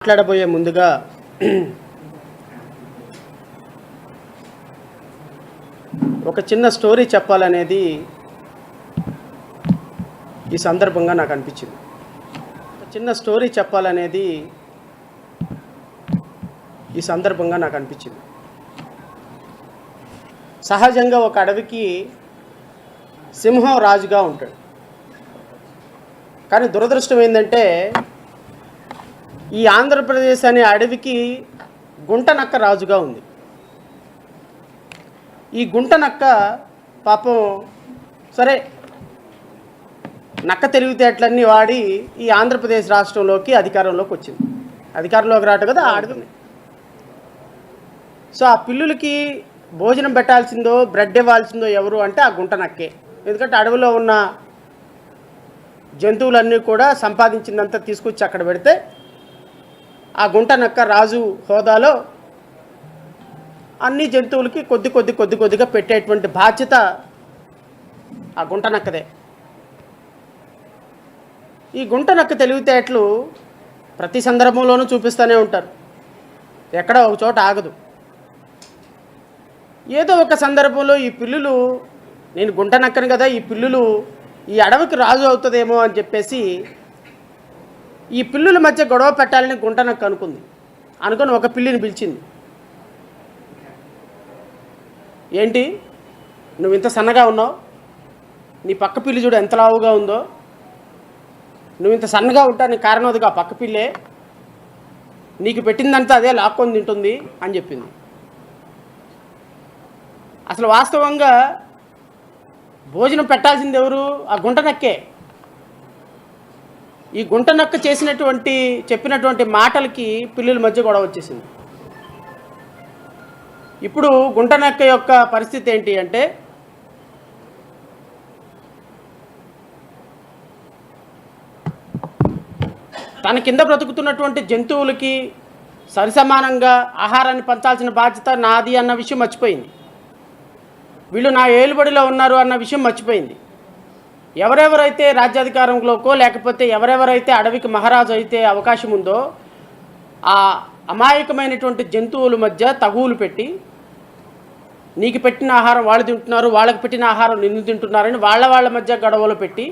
మాట్లాడబోయే ముందుగా ఒక చిన్న స్టోరీ చెప్పాలనేది ఈ సందర్భంగా నాకు అనిపించింది. ఒక చిన్న స్టోరీ చెప్పాలనేది ఈ సందర్భంగా నాకు అనిపించింది. సహజంగా ఒక అడవికి సింహం రాజుగా ఉంటాడు. కానీ దురదృష్టం ఏంటంటే ఈ ఆంధ్రప్రదేశ్ అనే అడవికి గుంటనక్క రాజుగా ఉంది. ఈ గుంటనక్క పాపం సరే నక్క తెలివితేటలన్నీ వాడి ఈ ఆంధ్రప్రదేశ్ రాష్ట్రంలోకి అధికారంలోకి వచ్చింది. అధికారంలోకి రావట కదా ఆ అడవిని. సో ఆ పిల్లులకి భోజనం పెట్టాల్సిందో బ్రెడ్ ఇవ్వాల్సిందో ఎవరు అంటే ఆ గుంటనక్కే. ఎందుకంటే అడవిలో ఉన్న జంతువులన్నీ కూడా సంపాదించిందంతా తీసుకొచ్చి అక్కడ పెడితే ఆ గుంటనక్క రాజు హోదాలో అన్ని జంతువులకి కొద్దిగా పెట్టేటువంటి బాధ్యత ఆ గుంటనక్కదే. ఈ గుంటనక్క తెలివితేటలు ప్రతి సందర్భంలోనూ చూపిస్తూనే ఉంటారు. ఎక్కడ ఒక చోట ఆగదు. ఏదో ఒక సందర్భంలో ఈ పిల్లులు నేను గుంటనక్కను కదా, ఈ పిల్లులు ఈ అడవికి రాజు అవుతుందేమో అని చెప్పేసి ఈ పిల్లుల మధ్య గొడవ పెట్టాలని గుంటనక్క అనుకుని ఒక పిల్లిని పిలిచింది. ఏంటి నువ్వు ఇంత సన్నగా ఉన్నావు, నీ పక్క పిల్లి చూడు ఎంత లావుగా ఉందో, నువ్వు ఇంత సన్నగా ఉంటానికి కారణం అదిగా పక్క పిల్లే, నీకు పెట్టిందంతా అదే లాక్కొని తింటుంది అని చెప్పింది. అసలు వాస్తవంగా భోజనం పెట్టాల్సింది ఎవరు? ఆ గుంటనక్కే. ఈ గుంటనక్క చెప్పినటువంటి మాటలకి పిల్లుల మధ్య గొడవ వచ్చేసింది. ఇప్పుడు గుంటనక్క యొక్క పరిస్థితి ఏంటి అంటే తన కింద బ్రతుకుతున్నటువంటి జంతువులకి సరిసమానంగా ఆహారాన్ని పంచాల్సిన బాధ్యత నాది అన్న విషయం మర్చిపోయింది. వీళ్ళు నా ఏలుబడిలో ఉన్నారు అన్న విషయం మర్చిపోయింది. ఎవరెవరైతే రాజ్యాధికారంలోకో లేకపోతే ఎవరెవరైతే అడవికి మహారాజు అయితే అవకాశం ఉందో ఆ అమాయకమైనటువంటి జంతువుల మధ్య తగువులు పెట్టి నీకు పెట్టిన ఆహారం వాళ్ళు తింటున్నారు, వాళ్ళకి పెట్టిన ఆహారం నిన్ను తింటున్నారని వాళ్ళ మధ్య గొడవలు పెట్టి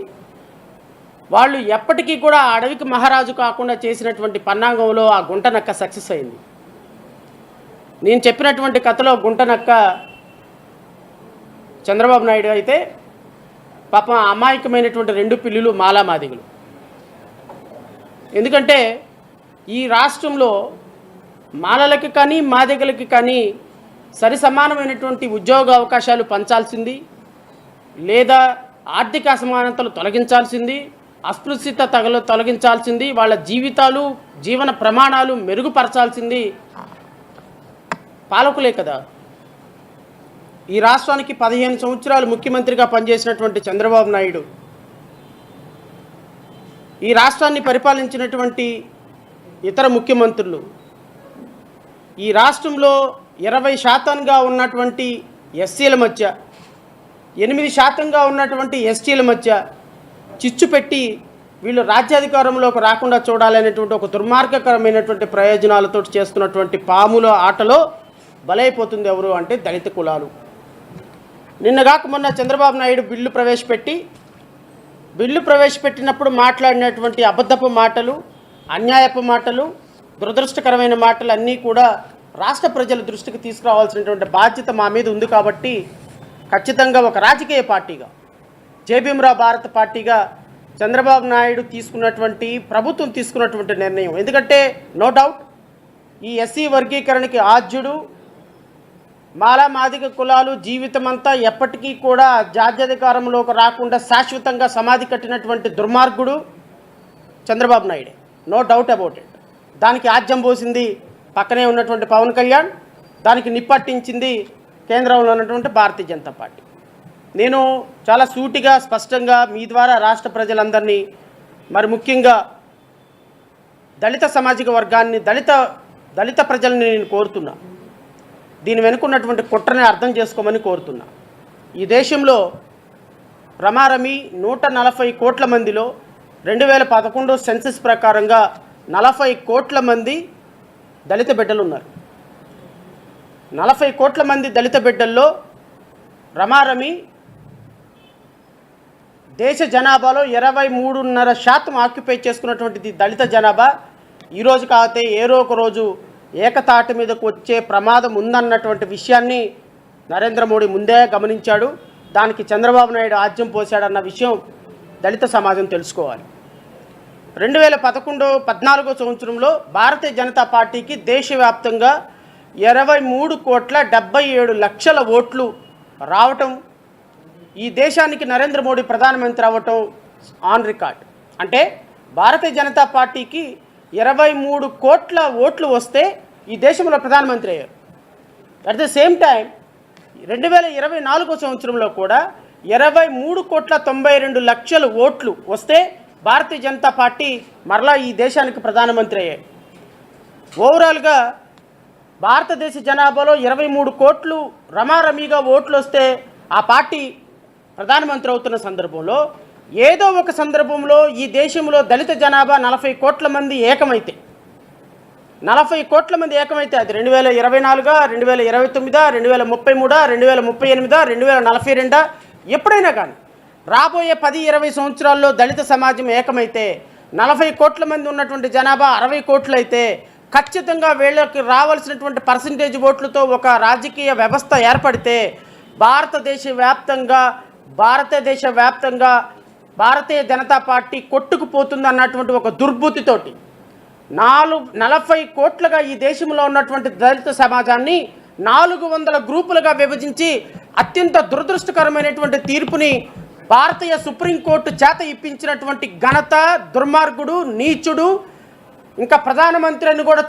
వాళ్ళు ఎప్పటికీ కూడా ఆ అడవికి మహారాజు కాకుండా చేసినటువంటి పన్నాగంలో ఆ గుంటనక్క సక్సెస్ అయింది. నేను చెప్పినటువంటి కథలో గుంటనక్క చంద్రబాబు నాయుడు అయితే పాపం అమాయకమైనటువంటి రెండు పిల్లులు మాలామాదిగలు. ఎందుకంటే ఈ రాష్ట్రంలో మాలలకి కానీ మాదిగలకి కానీ సరి సమానమైనటువంటి ఉద్యోగ అవకాశాలు పంచాల్సింది, లేదా ఆర్థిక అసమానతలు తొలగించాల్సింది, అస్పృశ్యత తొలగించాల్సింది, వాళ్ళ జీవన ప్రమాణాలు మెరుగుపరచాల్సింది పాలకులే కదా. ఈ రాష్ట్రానికి 15 సంవత్సరాలు ముఖ్యమంత్రిగా పనిచేసినటువంటి చంద్రబాబు నాయుడు ఈ రాష్ట్రాన్ని పరిపాలించినటువంటి ఇతర ముఖ్యమంత్రులు ఈ రాష్ట్రంలో 20% ఉన్నటువంటి ఎస్సీల మధ్య 8% ఉన్నటువంటి ఎస్టీల మధ్య చిచ్చు పెట్టి వీళ్ళు రాజ్యాధికారంలోకి రాకుండా చూడాలనేటువంటి ఒక దుర్మార్గకరమైనటువంటి ప్రయోజనాలతో చేస్తున్నటువంటి పాముల ఆటలో బలైపోతుంది ఎవరు అంటే దళిత కులాలు. నిన్నగాక మొన్న చంద్రబాబు నాయుడు బిల్లు ప్రవేశపెట్టినప్పుడు మాట్లాడినటువంటి అబద్ధపు మాటలు, అన్యాయపు మాటలు, దురదృష్టకరమైన మాటలు అన్నీ కూడా రాష్ట్ర ప్రజల దృష్టికి తీసుకురావాల్సినటువంటి బాధ్యత మా మీద ఉంది. కాబట్టి ఖచ్చితంగా ఒక రాజకీయ పార్టీగా జేబీఎంరావు భారత పార్టీగా చంద్రబాబు నాయుడు ప్రభుత్వం తీసుకున్నటువంటి నిర్ణయం, ఎందుకంటే నో డౌట్ ఈ ఎస్సీ వర్గీకరణకి ఆద్యుడు, మాదిగ కులాలు జీవితమంతా ఎప్పటికీ కూడా జాత్యధికారంలోకి రాకుండా శాశ్వతంగా సమాధి కట్టినటువంటి దుర్మార్గుడు చంద్రబాబు నాయుడే, నో డౌట్ అబౌట్ ఇట్. దానికి ఆజ్యం పోసింది పక్కనే ఉన్నటువంటి పవన్ కళ్యాణ్, దానికి నిప్పట్టించింది కేంద్రంలో ఉన్నటువంటి భారతీయ జనతా పార్టీ. నేను చాలా సూటిగా స్పష్టంగా మీ ద్వారా రాష్ట్ర ప్రజలందరినీ, మరి ముఖ్యంగా దళిత సామాజిక వర్గాన్ని, దళిత ప్రజల్ని నేను కోరుతున్నా, దీని వెనుకున్నటువంటి కుట్రని అర్థం చేసుకోమని కోరుతున్నా. ఈ దేశంలో రమారమి 140 కోట్ల మందిలో 2011 సెన్సస్ ప్రకారంగా 40 కోట్ల మంది దళిత బిడ్డలు ఉన్నారు. 40 కోట్ల మంది దళిత బిడ్డల్లో రమారమి దేశ జనాభాలో 23.5% ఆక్యుపై చేసుకున్నటువంటిది దళిత జనాభా. ఈరోజు కాకపోతే ఏరో ఒక రోజు ఏకతాటి మీదకు వచ్చే ప్రమాదం ఉందన్నటువంటి విషయాన్ని నరేంద్ర మోడీ ముందే గమనించాడు. దానికి చంద్రబాబు నాయుడు ఆజ్యం పోశాడన్న విషయం దళిత సమాజం తెలుసుకోవాలి. 2011-14 సంవత్సరంలో భారతీయ జనతా పార్టీకి దేశవ్యాప్తంగా 23,77,00,000 ఓట్లు రావటం, ఈ దేశానికి నరేంద్ర మోడీ ప్రధానమంత్రి అవ్వటం ఆన్ రికార్డ్. అంటే భారతీయ జనతా పార్టీకి 23 కోట్ల ఓట్లు వస్తే ఈ దేశంలో ప్రధానమంత్రి అయ్యారు. అట్ ద సేమ్ టైం 2024 సంవత్సరంలో కూడా 23,92,00,000 ఓట్లు వస్తే భారతీయ జనతా పార్టీ మరలా ఈ దేశానికి ప్రధానమంత్రి అయ్యాయి. ఓవరాల్గా భారతదేశ జనాభాలో 23 కోట్లు రమారమీగా ఓట్లు వస్తే ఆ పార్టీ ప్రధానమంత్రి అవుతున్న సందర్భంలో ఏదో ఒక సందర్భంలో ఈ దేశంలో దళిత జనాభా 40 కోట్ల మంది ఏకమైతే, 40 కోట్ల మంది ఏకమైతే అది 2024, 2029, 2033, 2038, 2042 ఎప్పుడైనా కానీ రాబోయే 10-20 సంవత్సరాల్లో దళిత సమాజం ఏకమైతే 40 కోట్ల మంది ఉన్నటువంటి జనాభా 60 కోట్లు అయితే ఖచ్చితంగా వీళ్ళకి రావాల్సినటువంటి పర్సంటేజ్ ఓట్లతో ఒక రాజకీయ వ్యవస్థ ఏర్పడితే భారతదేశ వ్యాప్తంగా భారతీయ జనతా పార్టీ కొట్టుకుపోతుంది అన్నటువంటి ఒక దుర్బుద్ధితోటి 40 కోట్లుగా ఈ దేశంలో ఉన్నటువంటి దళిత సమాజాన్ని 400 గ్రూపులుగా విభజించి అత్యంత దురదృష్టకరమైనటువంటి తీర్పుని భారతీయ సుప్రీంకోర్టు చేత ఇప్పించినటువంటి ఘనత, దుర్మార్గుడు, నీచుడు, ఇంకా ప్రధానమంత్రిని కూడా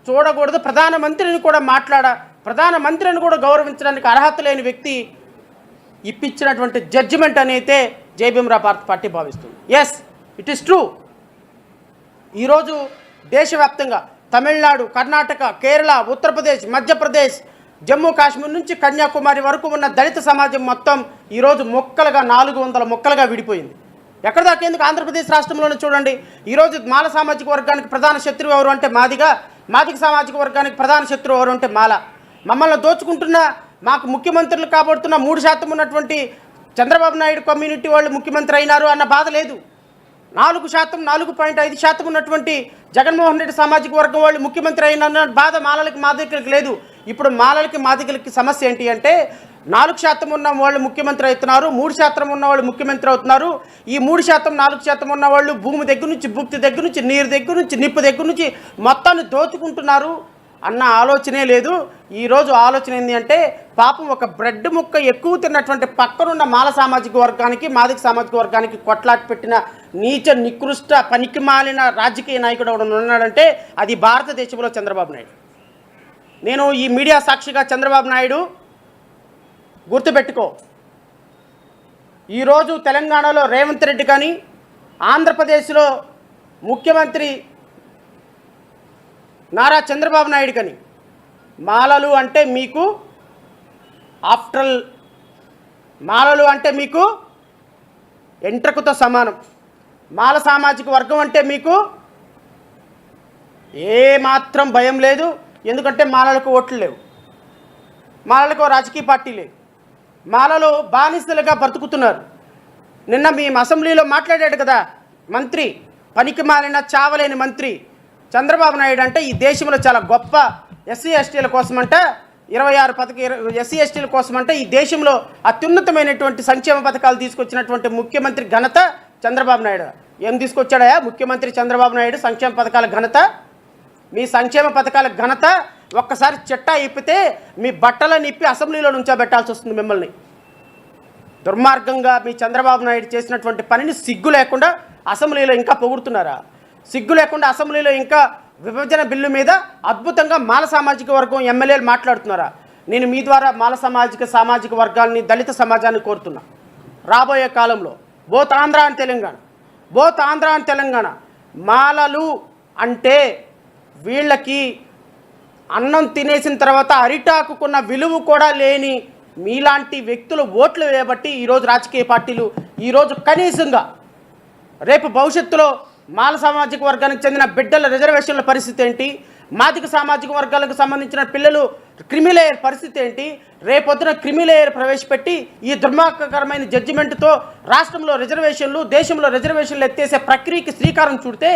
చూడకూడదు, ప్రధానమంత్రిని కూడా గౌరవించడానికి అర్హత లేని వ్యక్తి ఇప్పించినటువంటి జడ్జిమెంట్ అనేది జై భీమ్రావ్ భారత్ పార్టీ భావిస్తుంది. Yes, it is true. ఈరోజు దేశవ్యాప్తంగా తమిళనాడు, కర్ణాటక, కేరళ, ఉత్తరప్రదేశ్, మధ్యప్రదేశ్, జమ్మూ కాశ్మీర్ నుంచి కన్యాకుమారి వరకు ఉన్న దళిత సమాజం మొత్తం ఈరోజు 400 ముక్కలుగా విడిపోయింది. ఎక్కడ దాకేందుకు ఆంధ్రప్రదేశ్ రాష్ట్రంలోనే చూడండి. ఈరోజు మాల సామాజిక వర్గానికి ప్రధాన శత్రువు ఎవరు అంటే మాదిగ సామాజిక వర్గానికి ప్రధాన శత్రువు ఎవరు అంటే మాల. మమ్మల్ని దోచుకుంటున్న, మాకు ముఖ్యమంత్రులు కాబడుతున్న 3% ఉన్నటువంటి చంద్రబాబు నాయుడు కమ్యూనిటీ వాళ్ళు ముఖ్యమంత్రి అయినారు అన్న బాధ లేదు. 4%, 4.5% ఉన్నటువంటి జగన్మోహన్ రెడ్డి సామాజిక వర్గం వాళ్ళు ముఖ్యమంత్రి అయిన బాధ మాలలకి, మాదిగలకి లేదు. ఇప్పుడు మాలలకి, మాదిగలకి సమస్య ఏంటి అంటే 4% ఉన్న వాళ్ళు ముఖ్యమంత్రి అవుతున్నారు, 3% ఉన్న వాళ్ళు ముఖ్యమంత్రి అవుతున్నారు. ఈ 3%, 4% ఉన్న వాళ్ళు భూమి దగ్గర నుంచి, భుక్తి దగ్గర నుంచి, నీరు దగ్గర నుంచి, నిప్పు దగ్గర నుంచి మొత్తాన్ని దోచుకుంటున్నారు అన్న ఆలోచనే లేదు. ఈరోజు ఆలోచన ఏంటి అంటే పాపం ఒక బ్రెడ్ ముక్క ఎక్కువ తిన్నటువంటి పక్కనున్న మాల సామాజిక వర్గానికి, మాదిక సామాజిక వర్గానికి కొట్లాట పెట్టిన నీచ, నికృష్ట, పనికిమాలిన రాజకీయ నాయకుడు ఎవడు ఉన్నాడంటే అది భారతదేశంలో చంద్రబాబు నాయుడు. నేను ఈ మీడియా సాక్షిగా చంద్రబాబు నాయుడు గుర్తుపెట్టుకో, ఈరోజు తెలంగాణలో రేవంత్ రెడ్డి కానీ, ఆంధ్రప్రదేశ్లో ముఖ్యమంత్రి నారా చంద్రబాబు నాయుడు కానీ మాలలు అంటే మీకు మాలలు అంటే మీకు ఎంట్రకుతో సమానం. మాల సామాజిక వర్గం అంటే మీకు ఏమాత్రం భయం లేదు. ఎందుకంటే మాలలకు ఓట్లు లేవు, మాలలకు రాజకీయ పార్టీ లేదు, మాలలు బానిసలుగా బ్రతుకుతున్నారు. నిన్న మీ అసెంబ్లీలో మాట్లాడాడు కదా మంత్రి, పనికి మాలిన చావలేని మంత్రి చంద్రబాబు నాయుడు అంటే ఈ దేశంలో చాలా గొప్ప ఎస్సీ ఎస్టీల కోసమంట 26 ఎస్సీ ఎస్టీల కోసమంటే ఈ దేశంలో అత్యున్నతమైనటువంటి సంక్షేమ పథకాలు తీసుకొచ్చినటువంటి ముఖ్యమంత్రి ఘనత చంద్రబాబు నాయుడు. ఏం తీసుకొచ్చాడా ముఖ్యమంత్రి చంద్రబాబు నాయుడు? సంక్షేమ పథకాల ఘనత. మీ సంక్షేమ పథకాల ఘనత ఒక్కసారి చెట్టా ఇప్పితే మీ బట్టలను ఇప్పి అసెంబ్లీలో నుంచోబెట్టాల్సి వస్తుంది మిమ్మల్ని. దుర్మార్గంగా మీ చంద్రబాబు నాయుడు చేసినటువంటి పనిని సిగ్గు లేకుండా అసెంబ్లీలో ఇంకా పొగుడుతున్నారా? సిగ్గు లేకుండా అసెంబ్లీలో ఇంకా విభజన బిల్లు మీద అద్భుతంగా మాల సామాజిక వర్గం ఎమ్మెల్యేలు మాట్లాడుతున్నారా? నేను మీ ద్వారా మాల సామాజిక వర్గాల్ని, దళిత సమాజాన్ని కోరుతున్నా. రాబోయే కాలంలో బోత్ ఆంధ్ర అండ్ తెలంగాణ మాలలు అంటే వీళ్ళకి అన్నం తినేసిన తర్వాత అరిటాకుకున్న విలువ కూడా లేని మీలాంటి వ్యక్తులు ఓట్లు వేయబట్టి ఈరోజు రాజకీయ పార్టీలు ఈరోజు కనీసంగా రేపు భవిష్యత్తులో మాల సామాజిక వర్గానికి చెందిన బిడ్డల రిజర్వేషన్ల పరిస్థితి ఏంటి, మాదిక సామాజిక వర్గాలకు సంబంధించిన పిల్లలు క్రిమిలేయర్ పరిస్థితి ఏంటి, రేపొద్దున క్రిమిలేయర్ ప్రవేశపెట్టి ఈ దుర్మార్గకరమైన జడ్జిమెంట్తో రాష్ట్రంలో రిజర్వేషన్లు, దేశంలో రిజర్వేషన్లు ఎత్తేసే ప్రక్రియకి శ్రీకారం చుడితే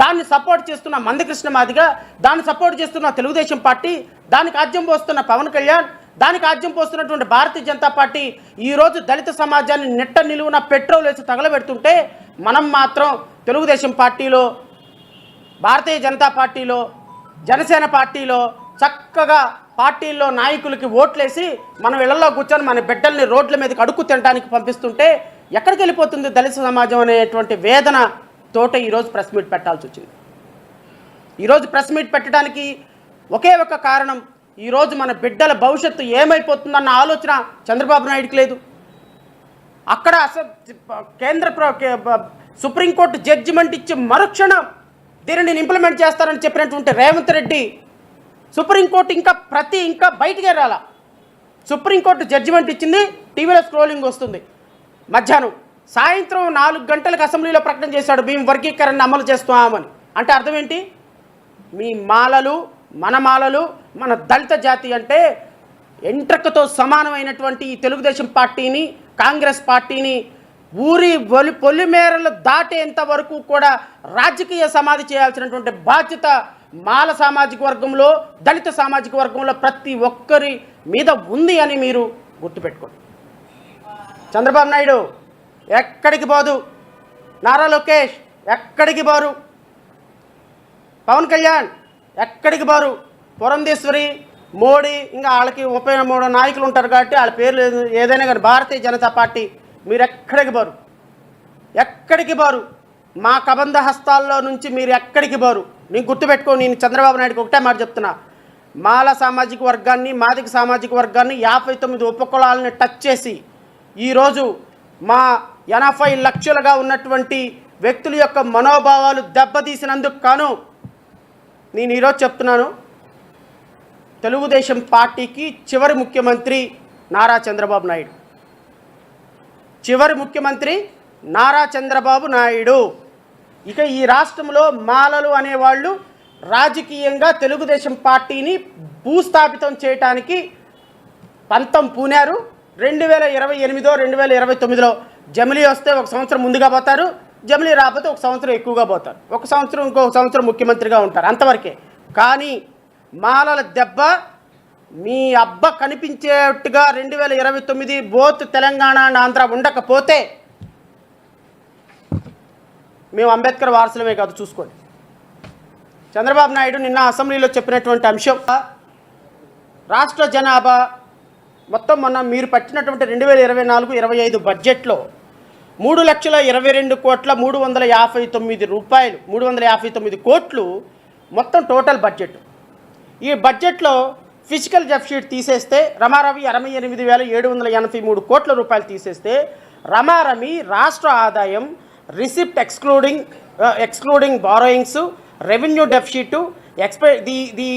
దాన్ని సపోర్ట్ చేస్తున్న మందకృష్ణ మాదిగ, దాన్ని సపోర్ట్ చేస్తున్న తెలుగుదేశం పార్టీ, దానికి ఆజ్యం పోస్తున్న పవన్ కళ్యాణ్, దానికి ఆజ్యం పోస్తున్నటువంటి భారతీయ జనతా పార్టీ ఈరోజు దళిత సమాజాన్ని నిట్ట నిలువున పెట్రోల్ వేసి తగలబెడుతుంటే మనం మాత్రం తెలుగుదేశం పార్టీలో, భారతీయ జనతా పార్టీలో, జనసేన పార్టీలో చక్కగా పార్టీల్లో నాయకులకి ఓట్లేసి మనం ఇళ్లలో కూర్చొని మన బిడ్డల్ని రోడ్ల మీదకి అడుక్కు తినడానికి పంపిస్తుంటే ఎక్కడికి వెళ్ళిపోతుంది దళిత సమాజం అనేటువంటి వేదన తోట ఈరోజు ప్రెస్ మీట్ పెట్టాల్సి వచ్చింది. ఈరోజు ప్రెస్ మీట్ పెట్టడానికి ఒకే ఒక కారణం, ఈరోజు మన బిడ్డల భవిష్యత్తు ఏమైపోతుందన్న ఆలోచన చంద్రబాబు నాయుడుకి లేదు. అక్కడ సుప్రీంకోర్టు జడ్జిమెంట్ ఇచ్చి మరుక్షణం దీనిని ఇంప్లిమెంట్ చేస్తారని చెప్పినటువంటి రేవంత్ రెడ్డి సుప్రీంకోర్టు ఇంకా బయటికే రాలా. సుప్రీంకోర్టు జడ్జిమెంట్ ఇచ్చింది, టీవీలో స్క్రోలింగ్ వస్తుంది మధ్యాహ్నం, సాయంత్రం 4 గంటలకు అసెంబ్లీలో ప్రకటన చేశాడు మేము వర్గీకరణ అమలు చేస్తున్నామని. అంటే అర్థం ఏంటి? మీ మాలలు, మన మాలలు, మన దళిత జాతి అంటే ఎంట్రకతో సమానమైనటువంటి ఈ తెలుగుదేశం పార్టీని, కాంగ్రెస్ పార్టీని ఊరి పొలిమేరలు దాటేంత వరకు కూడా రాజకీయ సమాధి చేయాల్సినటువంటి బాధ్యత మాల సామాజిక వర్గంలో, దళిత సామాజిక వర్గంలో ప్రతి ఒక్కరి మీద ఉంది అని మీరు గుర్తుపెట్టుకోండి. చంద్రబాబు నాయుడు ఎక్కడికి పోదు, నారా లోకేష్ ఎక్కడికి పోరు, పవన్ కళ్యాణ్ ఎక్కడికి పోరు, పురంధేశ్వరి, మోడీ, ఇంకా వాళ్ళకి 33 నాయకులు ఉంటారు కాబట్టి వాళ్ళ పేర్లు ఏదైనా కానీ, భారతీయ జనతా పార్టీ మీరు ఎక్కడికి పోరు, మా కబంధ హస్తాల్లో నుంచి మీరు ఎక్కడికి పోరు. నేను గుర్తుపెట్టుకో, నేను చంద్రబాబు నాయుడుకి ఒకటే మాట చెప్తున్నా, మాల సామాజిక వర్గాన్ని, మాదిక సామాజిక వర్గాన్ని 59 ఉపకులాలని టచ్ చేసి ఈరోజు మా 80 లక్షలుగా ఉన్నటువంటి వ్యక్తుల యొక్క మనోభావాలు దెబ్బతీసినందుకు కాను నేను ఈరోజు చెప్తున్నాను, తెలుగుదేశం పార్టీకి చివరి ముఖ్యమంత్రి నారా చంద్రబాబు నాయుడు, చివరి ముఖ్యమంత్రి నారా చంద్రబాబు నాయుడు. ఇక ఈ రాష్ట్రంలో మాలలు అనేవాళ్ళు రాజకీయంగా తెలుగుదేశం పార్టీని భూస్థాపితం చేయటానికి పంతం పూనారు. 2028 2029లో జమిలీ వస్తే 1 సంవత్సరం ముందుగా పోతారు, జమిలీ రాకపోతే 1 సంవత్సరం ఎక్కువగా పోతారు, 1 సంవత్సరం ఇంకొక సంవత్సరం ముఖ్యమంత్రిగా ఉంటారు, అంతవరకే. కానీ మాలల దెబ్బ మీ అబ్బ కనిపించేట్టుగా 2029 బోత్ తెలంగాణ అండ్ ఆంధ్ర ఉండకపోతే మేము అంబేద్కర్ వారసులమే కాదు, చూసుకోండి. చంద్రబాబు నాయుడు నిన్న అసెంబ్లీలో చెప్పినటువంటి అంశం, రాష్ట్ర జనాభా మొత్తం మొన్న మీరు పట్టినటువంటి 2024-25 బడ్జెట్లో 3,22,359 కోట్లు మొత్తం టోటల్ బడ్జెట్. ఈ బడ్జెట్లో ఫిజికల్ డెఫిసిట్ తీసేస్తే రమారమి 68,783 కోట్ల రూపాయలు తీసేస్తే రమారమి రాష్ట్ర ఆదాయం, receipt excluding borrowings, revenue deficit, the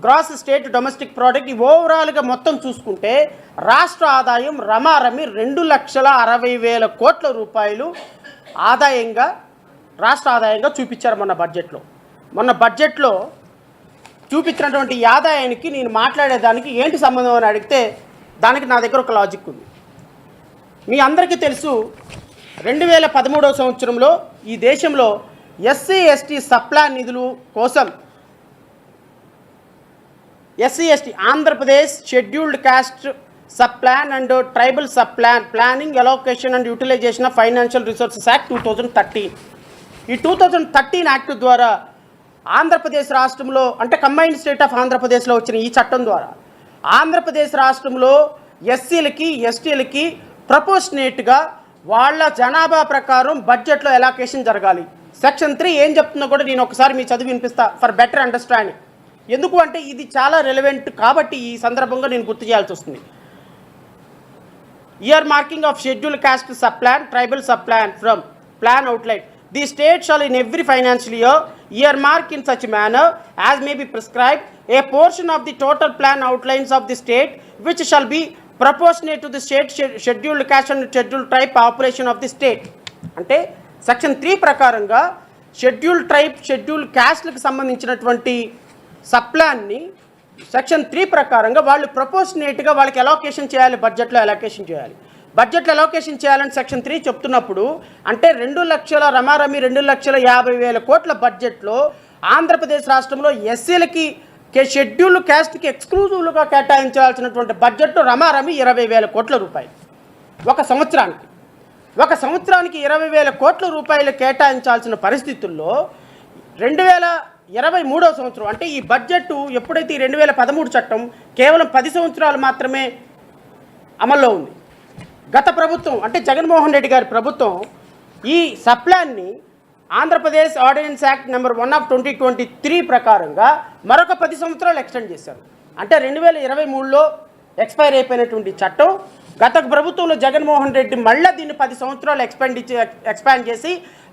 gross state domestic product, ఈ ఓవరాల్గా మొత్తం చూసుకుంటే రాష్ట్ర ఆదాయం రమారమి 2,60,000 కోట్ల రూపాయలు ఆదాయంగా, రాష్ట్ర ఆదాయంగా చూపించారు మొన్న బడ్జెట్లో చూపించినటువంటి ఈ ఆదాయానికి నేను మాట్లాడేదానికి ఏంటి సంబంధం అని అడిగితే దానికి నా దగ్గర ఒక లాజిక్ ఉంది. మీ అందరికీ తెలుసు, 2013 సంవత్సరంలో ఈ దేశంలో ఎస్సీ ఎస్టీ సప్లాన్ నిధులు కోసం Andhra Pradesh scheduled caste sub plan and tribal sub planning allocation and utilisation of financial resources act 2013. ఈ 2013 యాక్ట్ ద్వారా ఆంధ్రప్రదేశ్ రాష్ట్రంలో, అంటే కంబైన్డ్ స్టేట్ ఆఫ్ ఆంధ్రప్రదేశ్లో వచ్చిన ఈ చట్టం ద్వారా ఆంధ్రప్రదేశ్ రాష్ట్రంలో ఎస్సీలకి ఎస్టీలకి ప్రపోర్షనేట్గా వాళ్ళ జనాభా ప్రకారం బడ్జెట్లో ఎలాకేషన్ జరగాలి. సెక్షన్ 3 ఏం చెప్తుందో కూడా నేను ఒకసారి మీ చదివి వినిపిస్తా ఫర్ బెటర్ అండర్స్టాండింగ్. ఎందుకు అంటే ఇది చాలా రెలవెంట్ కాబట్టి ఈ సందర్భంగా నేను గుర్తు చేయాల్సి వస్తుంది. Year marking of schedule caste sub plan, tribal sub plan from plan outline. The state shall in every financial year earmark in such manner as may be prescribed a portion of the total plan outlines of the state which shall be proportionate to the state scheduled caste and scheduled tribe population of the state. అంటే section 3 ప్రకారంగా schedule tribe, schedule క్యాస్ట్లకు సంబంధించినటువంటి సప్లాన్ని section 3 ప్రకారంగా వాళ్ళు ప్రపోర్షనేట్గా వాళ్ళకి allocation చేయాలి, బడ్జెట్లో allocation చేయాలి. బడ్జెట్లో అలోకేషన్ చేయాలని సెక్షన్ 3 చెప్తున్నప్పుడు అంటే 2 లక్షల రమారమి 2,50,000 కోట్ల బడ్జెట్లో ఆంధ్రప్రదేశ్ రాష్ట్రంలో ఎస్సీలకి షెడ్యూల్ క్యాస్ట్కి ఎక్స్క్లూజివ్గా కేటాయించాల్సినటువంటి బడ్జెట్ రమారమి 20,000 కోట్ల రూపాయలు ఒక సంవత్సరానికి. 20,000 కోట్ల రూపాయలు కేటాయించాల్సిన పరిస్థితుల్లో 2023వ సంవత్సరం అంటే ఈ బడ్జెట్ ఎప్పుడైతే 2013 చట్టం కేవలం 10 సంవత్సరాలు మాత్రమే అమల్లో ఉంది. గత ప్రభుత్వం అంటే జగన్మోహన్ రెడ్డి గారి ప్రభుత్వం ఈ సప్లాన్ని ఆంధ్రప్రదేశ్ ఆర్డినెన్స్ యాక్ట్ నెంబర్ 1/2023 ప్రకారంగా మరొక 10 సంవత్సరాలు ఎక్స్టెండ్ చేశారు. అంటే 2023లో ఎక్స్పైర్ అయిపోయినటువంటి చట్టం గత ప్రభుత్వంలో జగన్మోహన్ రెడ్డి మళ్ళీ దీన్ని 10 సంవత్సరాలు ఎక్స్పాండ్ చేసి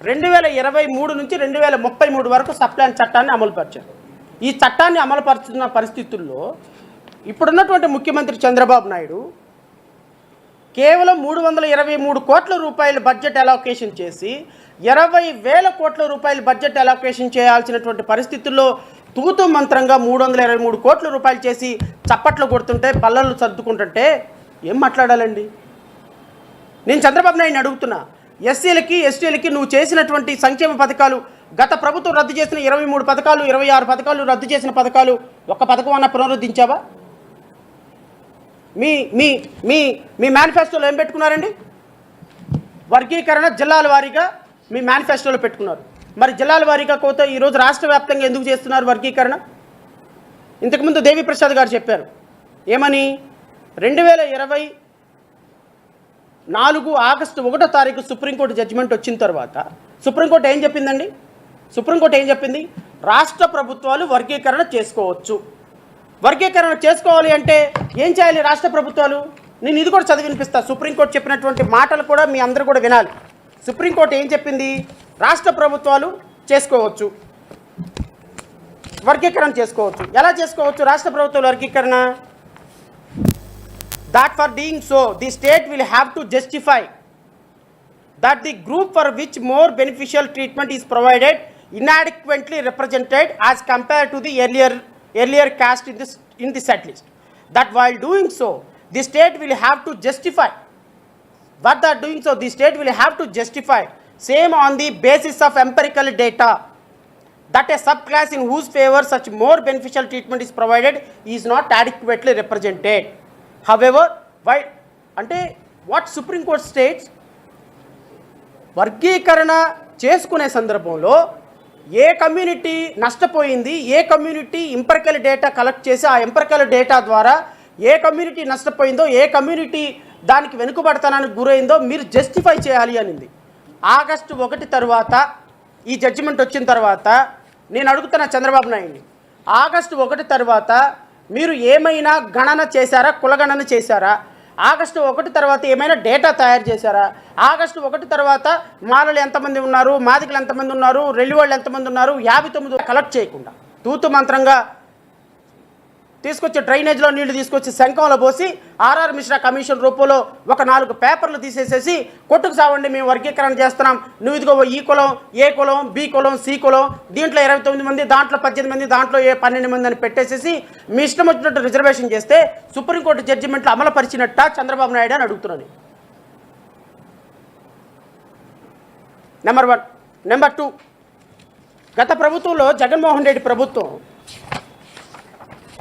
2023 నుంచి 2033 వరకు సప్లాన్ చట్టాన్ని అమలుపరిచారు. ఈ చట్టాన్ని అమలుపరుచుతున్న పరిస్థితుల్లో ఇప్పుడున్నటువంటి ముఖ్యమంత్రి చంద్రబాబు నాయుడు కేవలం 323 కోట్ల రూపాయల బడ్జెట్ అలోకేషన్ చేసి 20,000 కోట్ల రూపాయల బడ్జెట్ అలోకేషన్ చేయాల్సినటువంటి పరిస్థితుల్లో తూతు మంత్రంగా 323 కోట్ల రూపాయలు చేసి చప్పట్లు కొడుతుంటే బల్లలు సర్దుకుంటుంటే ఏం మాట్లాడాలండి? నేను చంద్రబాబు నాయుడిని అడుగుతున్నా, ఎస్సీలకి ఎస్టీలకి నువ్వు చేసినటువంటి సంక్షేమ పథకాలు గత ప్రభుత్వం రద్దు చేసిన 23 పథకాలు 26 పథకాలు రద్దు చేసిన పథకాలు ఒక్క పథకం అన్న పునరుద్ధరించావా? మీ మీ మీ మీ మేనిఫెస్టోలో ఏం పెట్టుకున్నారండి? వర్గీకరణ జిల్లాల వారీగా మీ మేనిఫెస్టోలో పెట్టుకున్నారు. మరి జిల్లాల వారీగా కోత ఈరోజు రాష్ట్ర వ్యాప్తంగా ఎందుకు చేస్తున్నారు వర్గీకరణ? ఇంతకుముందు దేవిప్రసాద్ గారు చెప్పారు ఏమని, 2024 ఆగస్టు 1వ తారీఖు సుప్రీంకోర్టు జడ్జిమెంట్ వచ్చిన తర్వాత సుప్రీంకోర్టు ఏం చెప్పిందండి? సుప్రీంకోర్టు ఏం చెప్పింది? రాష్ట్ర ప్రభుత్వాలు వర్గీకరణ చేసుకోవచ్చు. వర్గీకరణ చేసుకోవాలి అంటే ఏం చేయాలి రాష్ట్ర ప్రభుత్వాలు? నేను ఇది కూడా చదివి వినిపిస్తా. సుప్రీంకోర్టు చెప్పినటువంటి మాటలు కూడా మీ అందరూ కూడా వినాలి. సుప్రీంకోర్టు ఏం చెప్పింది? రాష్ట్ర ప్రభుత్వాలు చేసుకోవచ్చు, వర్గీకరణ చేసుకోవచ్చు. ఎలా చేసుకోవచ్చు రాష్ట్ర ప్రభుత్వాల వర్గీకరణ? that for doing so the state will have to justify that the group for which more beneficial treatment is provided inadequately represented as compared to the earlier caste in the set list. That while doing so the state will have to justify what they are doing so the state will have to justify same on the basis of empirical data that a subclass in whose favor such more beneficial treatment is provided is not adequately represented. However, why ante what Supreme Court states, వర్గీకరణ చేసుకునే సందర్భంలో ఏ community నష్టపోయింది, ఏ community empirical data collect చేసి ఆ empirical data ద్వారా ఏ community నష్టపోయిందో, ఏ community దానికి వెనుకబడతానికి గురైందో మీరు justify చేయాలి అనింది. ఆగస్టు 1 తర్వాత ఈ జడ్జిమెంట్ వచ్చిన తర్వాత నేను అడుగుతున్న చంద్రబాబు నాయుడిని, ఆగస్టు 1 తర్వాత మీరు ఏమైనా గణన చేశారా? కులగణన చేశారా? ఆగస్టు 1 తర్వాత ఏమైనా డేటా తయారు చేశారా? ఆగస్టు 1 తర్వాత మాలలు ఎంతమంది ఉన్నారు, మాదిగలు ఎంతమంది ఉన్నారు, రెల్లివాళ్ళు ఎంతమంది ఉన్నారు, 59 కలెక్ట్ చేయకుండా తూతు మంత్రంగా తీసుకొచ్చి డ్రైనేజ్లో నీళ్లు తీసుకొచ్చి శంఖంలో పోసి ఆర్ఆర్ మిశ్రా కమిషన్ రూపంలో ఒక 4 పేపర్లు తీసేసేసి కొట్టుకు సావండి మేము వర్గీకరణ చేస్తున్నాం, నువ్వు ఇదిగో ఈ కులం, ఏ కులం, బి కులం, సి కులం, దీంట్లో 29 మంది, దాంట్లో 18 మంది, దాంట్లో 12 మంది అని పెట్టేసేసి మీ ఇష్టం వచ్చినట్టు రిజర్వేషన్ చేస్తే సుప్రీంకోర్టు జడ్జిమెంట్లు అమలుపరిచినట్ట చంద్రబాబు నాయుడు అని అడుగుతున్నాను. నెంబర్ 1. నెంబర్ 2, గత ప్రభుత్వంలో జగన్మోహన్ రెడ్డి ప్రభుత్వం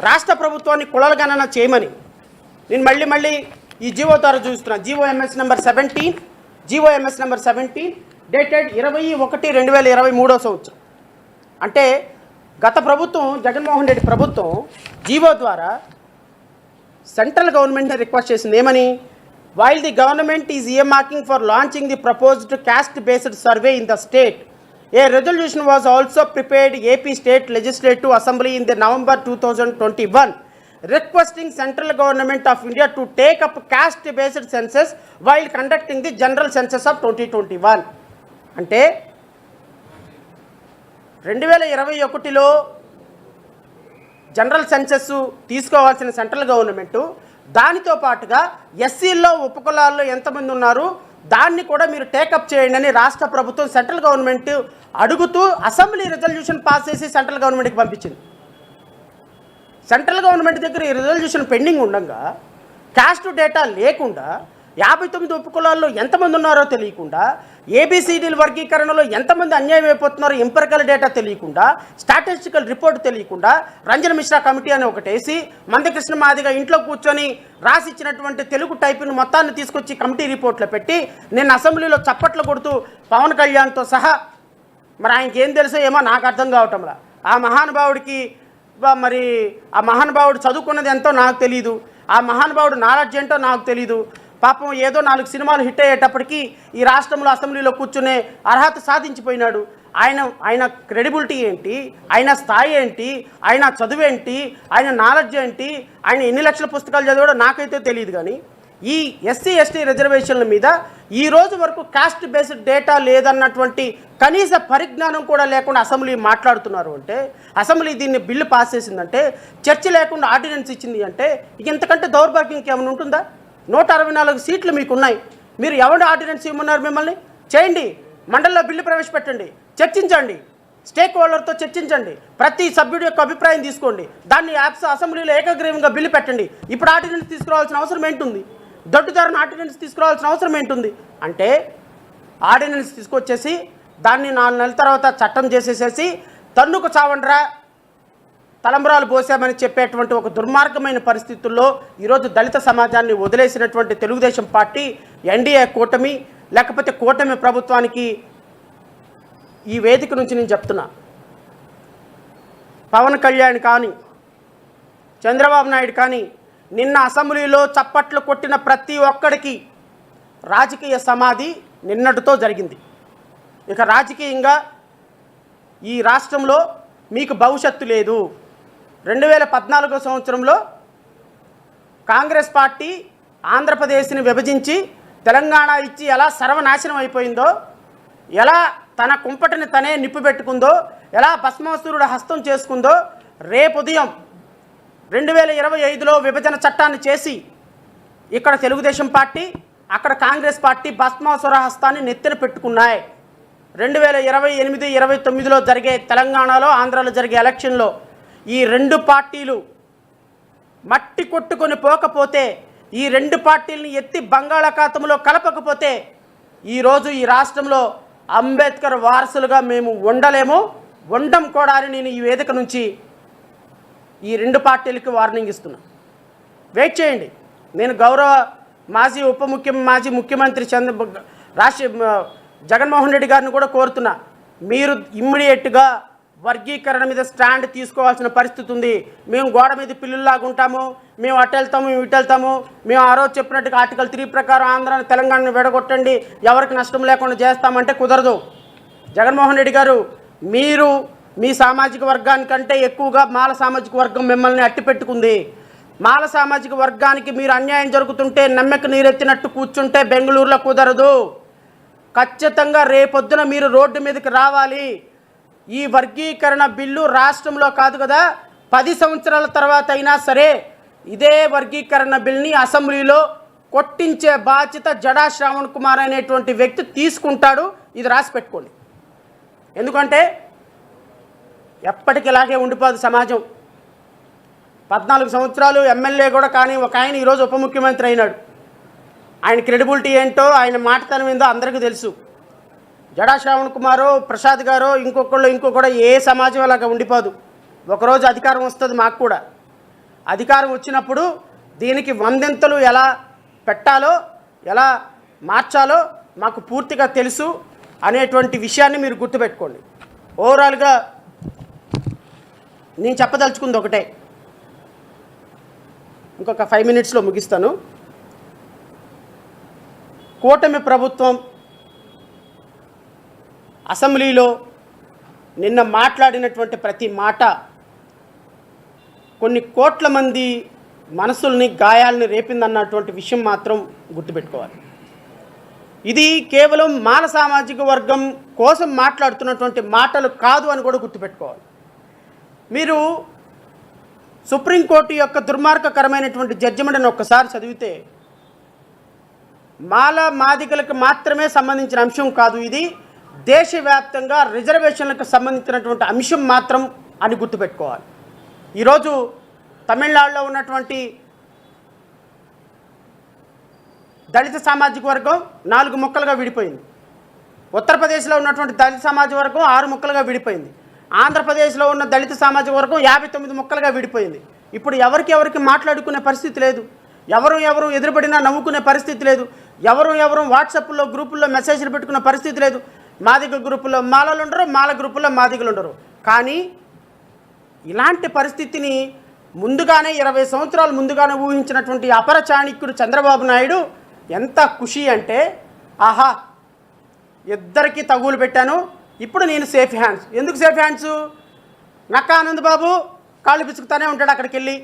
రాష్ట్ర ప్రభుత్వాన్ని కులాల గణన చేయమని నేను మళ్ళీ ఈ జీవో ద్వారా చూస్తున్నాను. జీవోఎంఎస్ నెంబర్ 17 డేటెడ్ 21/2023 సంవత్సరం. అంటే గత ప్రభుత్వం జగన్మోహన్ రెడ్డి ప్రభుత్వం జీవో ద్వారా సెంట్రల్ గవర్నమెంట్ని రిక్వెస్ట్ చేసింది ఏమని, while the government is earmarking for launching the proposed caste based survey in the state, a resolution was also prepared AP State Legislative Assembly in the November 2021 requesting central government of India to take up caste based census while conducting the general census of 2021. అంటే 2021లో general census తీసుకోవాల్సిన central government దానితో పాటుగా ఎస్సీల్లో ఉపకులాల్లో ఎంతమంది ఉన్నారు, దాన్ని కూడా మీరు take up చేయండి అని రాష్ట్ర ప్రభుత్వం సెంట్రల్ గవర్నమెంట్ అడుగుతూ అసెంబ్లీ రిజల్యూషన్ పాస్ చేసి సెంట్రల్ గవర్నమెంట్కి పంపించింది. సెంట్రల్ గవర్నమెంట్ దగ్గర ఈ రిజల్యూషన్ పెండింగ్ ఉండగా క్యాస్ట్ డేటా లేకుండా 59 ఉపకులాల్లో ఎంతమంది ఉన్నారో తెలియకుండా, ఏబిసిడీల వర్గీకరణలో ఎంతమంది అన్యాయం అయిపోతున్నారో ఎంపిరికల్ డేటా తెలియకుండా, స్టాటిస్టికల్ రిపోర్ట్ తెలియకుండా రంజన్ మిశ్రా కమిటీ అని ఒకటి వేసి మందకృష్ణ మాదిగా ఇంట్లో కూర్చొని రాసిచ్చినటువంటి తెలుగు టైపింగ్ మొత్తాన్ని తీసుకొచ్చి కమిటీ రిపోర్ట్లో పెట్టి నేను అసెంబ్లీలో చప్పట్లు కొడుతూ పవన్ కళ్యాణ్తో సహా, మరి ఆయనకి ఏం తెలుసో ఏమో నాకు అర్థం కావటంలా, ఆ మహానుభావుడికి మరి ఆ మహానుభావుడు చదువుకున్నది ఎంతో నాకు తెలీదు, ఆ మహానుభావుడు నాలెడ్జ్ ఏంటో నాకు తెలీదు. పాపం ఏదో 4 సినిమాలు హిట్ అయ్యేటప్పటికీ ఈ రాష్ట్రంలో అసెంబ్లీలో కూర్చునే అర్హత సాధించిపోయినాడు. ఆయన క్రెడిబిలిటీ ఏంటి, ఆయన స్థాయి ఏంటి, ఆయన చదువేంటి, ఆయన నాలెడ్జ్ ఏంటి, ఆయన ఎన్ని లక్షల పుస్తకాలు చదివాడో నాకైతే తెలియదు. కానీ ఈ ఎస్సీ ఎస్టీ రిజర్వేషన్ల మీద ఈ రోజు వరకు కాస్ట్ బేస్డ్ డేటా లేదన్నటువంటి కనీస పరిజ్ఞానం కూడా లేకుండా అసెంబ్లీ మాట్లాడుతున్నారు అంటే, అసెంబ్లీ దీన్ని బిల్లు పాస్ చేసిందంటే, చర్చ లేకుండా ఆర్డినెన్స్ ఇచ్చింది అంటే, ఇంతకంటే దౌర్భాగ్యం ఇంకేమైనా ఉంటుందా? 164 సీట్లు మీకున్నాయి. మీరు ఎవరి ఆర్డినెన్స్ ఇవ్వమన్నారు? మిమ్మల్ని చేయండి, మండలిలో బిల్లు ప్రవేశపెట్టండి, చర్చించండి, స్టేక్ హోల్డర్తో చర్చించండి, ప్రతి సభ్యుడి యొక్క అభిప్రాయం తీసుకోండి, దాన్ని అసెంబ్లీలో ఏకగ్రీవంగా బిల్లు పెట్టండి. ఇప్పుడు ఆర్డినెన్స్ తీసుకురావాల్సిన అవసరం ఏంటుంది? దొడ్డుదారుని ఆర్డినెన్స్ తీసుకురావాల్సిన అవసరం ఏంటుంది? అంటే ఆర్డినెన్స్ తీసుకొచ్చేసి దాన్ని 4 నెలల తర్వాత చట్టం చేసేసేసి తన్నుకు చావండ్రా తలంబరాలు పోసామని చెప్పేటువంటి ఒక దుర్మార్గమైన పరిస్థితుల్లో ఈరోజు దళిత సమాజాన్ని వదిలేసినటువంటి తెలుగుదేశం పార్టీ, ఎన్డీఏ కూటమి, లేకపోతే కూటమి ప్రభుత్వానికి ఈ వేదిక నుంచి నేను చెప్తున్నా, పవన్ కళ్యాణ్ కానీ చంద్రబాబు నాయుడు కానీ నిన్న అసెంబ్లీలో చప్పట్లు కొట్టిన ప్రతి ఒక్కడికి రాజకీయ సమాధి నిన్నటితో జరిగింది. ఇక రాజకీయంగా ఈ రాష్ట్రంలో మీకు భవిష్యత్తు లేదు. 2014 సంవత్సరంలో కాంగ్రెస్ పార్టీ ఆంధ్రప్రదేశ్ని విభజించి తెలంగాణ ఇచ్చి ఎలా సర్వనాశనం అయిపోయిందో, ఎలా తన కుంపటిని తనే నిప్పు పెట్టుకుందో, ఎలా భస్మాసురుడు హస్తం చేసుకుందో, రేపు ఉదయం 2025లో విభజన చట్టాన్ని చేసి ఇక్కడ తెలుగుదేశం పార్టీ, అక్కడ కాంగ్రెస్ పార్టీ భస్మాసుర హస్తాన్ని నెత్తిన పెట్టుకున్నాయి. 2028, 29లో జరిగే తెలంగాణలో, ఆంధ్రాలో జరిగే ఎలక్షన్లో ఈ 2 పార్టీలు మట్టి కొట్టుకొని పోకపోతే, ఈ 2 పార్టీలని ఎత్తి బంగాళాఖాతంలో కలపకపోతే ఈరోజు ఈ రాష్ట్రంలో అంబేద్కర్ వారసులుగా మేము ఉండలేము, ఉండం కూడా అని నేను ఈ వేదిక నుంచి ఈ 2 పార్టీలకి వార్నింగ్ ఇస్తున్నా. వెయిట్ చేయండి. నేను గౌరవ మాజీ ముఖ్యమంత్రి జగన్మోహన్ రెడ్డి గారిని కూడా కోరుతున్నా, మీరు ఇమ్మీడియట్గా వర్గీకరణ మీద స్టాండ్ తీసుకోవాల్సిన పరిస్థితి ఉంది. మేము గోడ మీద పిల్లుల్లాగా ఉంటాము, మేము అటు వెళ్తాము, ఇటు వెళ్తాము, మేము ఆ రోజు చెప్పినట్టుగా ఆర్టికల్ 3 ప్రకారం ఆంధ్రాని తెలంగాణని విడగొట్టండి, ఎవరికి నష్టం లేకుండా చేస్తామంటే కుదరదు. జగన్మోహన్ రెడ్డి గారు, మీరు మీ సామాజిక వర్గానికంటే ఎక్కువగా మాల సామాజిక వర్గం మిమ్మల్ని అట్టిపెట్టుకుంది. మాల సామాజిక వర్గానికి మీరు అన్యాయం జరుగుతుంటే నమ్మెక నీరెత్తినట్టు కూర్చుంటే బెంగళూరులో కుదరదు. ఖచ్చితంగా రేపొద్దున మీరు రోడ్డు మీదకి రావాలి. ఈ వర్గీకరణ బిల్లు రాష్ట్రంలో కాదు కదా, 10 సంవత్సరాల తర్వాత అయినా సరే ఇదే వర్గీకరణ బిల్ని అసెంబ్లీలో కొట్టించే బాధ్యత జడా శ్రావణ్ కుమార్ అనేటువంటి వ్యక్తి తీసుకుంటాడు. ఇది రాసి పెట్టుకోండి. ఎందుకంటే ఎప్పటికి ఇలాగే ఉండిపోదు సమాజం. 14 సంవత్సరాలు ఎమ్మెల్యే కూడా కానీ ఒక ఆయన ఈరోజు ఉప ముఖ్యమంత్రి అయినాడు. ఆయన క్రెడిబిలిటీ ఏంటో, ఆయన మాటతనం ఏందో అందరికీ తెలుసు. జడా శ్రావణ్ కుమారో, ప్రసాద్ గారో, ఇంకొకరు ఏ సమాజం అలాగా ఉండిపోదు. ఒకరోజు అధికారం వస్తుంది. మాకు కూడా అధికారం వచ్చినప్పుడు దీనికి 100 ఎలా పెట్టాలో, ఎలా మార్చాలో మాకు పూర్తిగా తెలుసు అనేటువంటి విషయాన్ని మీరు గుర్తుపెట్టుకోండి. ఓవరాల్గా నేను చెప్పదలుచుకుంది ఒకటే, ఇంకొక 5 మినిట్స్లో ముగిస్తాను. కూటమి ప్రభుత్వం అసెంబ్లీలో నిన్న మాట్లాడినటువంటి ప్రతి మాట కొన్ని కోట్ల మంది మనసుల్ని, గాయాలని రేపిందన్నటువంటి విషయం మాత్రం గుర్తుపెట్టుకోవాలి. ఇది కేవలం మాల సామాజిక వర్గం కోసం మాట్లాడుతున్నటువంటి మాటలు కాదు అని కూడా గుర్తుపెట్టుకోవాలి. మీరు సుప్రీంకోర్టు యొక్క దుర్మార్గకరమైనటువంటి జడ్జిమెంట్ని ఒక్కసారి చదివితే మాదిగలకు మాత్రమే సంబంధించిన అంశం కాదు, ఇది దేశవ్యాప్తంగా రిజర్వేషన్లకు సంబంధించినటువంటి అంశం మాత్రం అని గుర్తుపెట్టుకోవాలి. ఈరోజు తమిళనాడులో ఉన్నటువంటి దళిత సామాజిక వర్గం 4 ముక్కలుగా విడిపోయింది. ఉత్తరప్రదేశ్లో ఉన్నటువంటి దళిత సామాజిక వర్గం 6 ముక్కలుగా విడిపోయింది. ఆంధ్రప్రదేశ్లో ఉన్న దళిత సామాజిక వర్గం 59 ముక్కలుగా విడిపోయింది. ఇప్పుడు ఎవరికి మాట్లాడుకునే పరిస్థితి లేదు. ఎవరు ఎదురుపడినా నవ్వుకునే పరిస్థితి లేదు. ఎవరు వాట్సాప్లో గ్రూపుల్లో మెసేజ్లు పెట్టుకునే పరిస్థితి లేదు. మాదిగ గ్రూపుల్లో మాలలు ఉండరు, మాల గ్రూపుల్లో మాదిగలు ఉండరు. కానీ ఇలాంటి పరిస్థితిని ముందుగానే 20 సంవత్సరాలు ముందుగానే ఊహించినటువంటి అపర చాణక్యుడు చంద్రబాబు నాయుడు ఎంత ఖుషి అంటే, ఆహా ఇద్దరికి తగులు పెట్టాను, ఇప్పుడు నేను సేఫ్ హ్యాండ్స్. ఎందుకు సేఫ్ హ్యాండ్స్? నక్కా ఆనంద్ బాబు కాళ్ళు పిసుకుతానే ఉంటాడు అక్కడికి వెళ్ళి.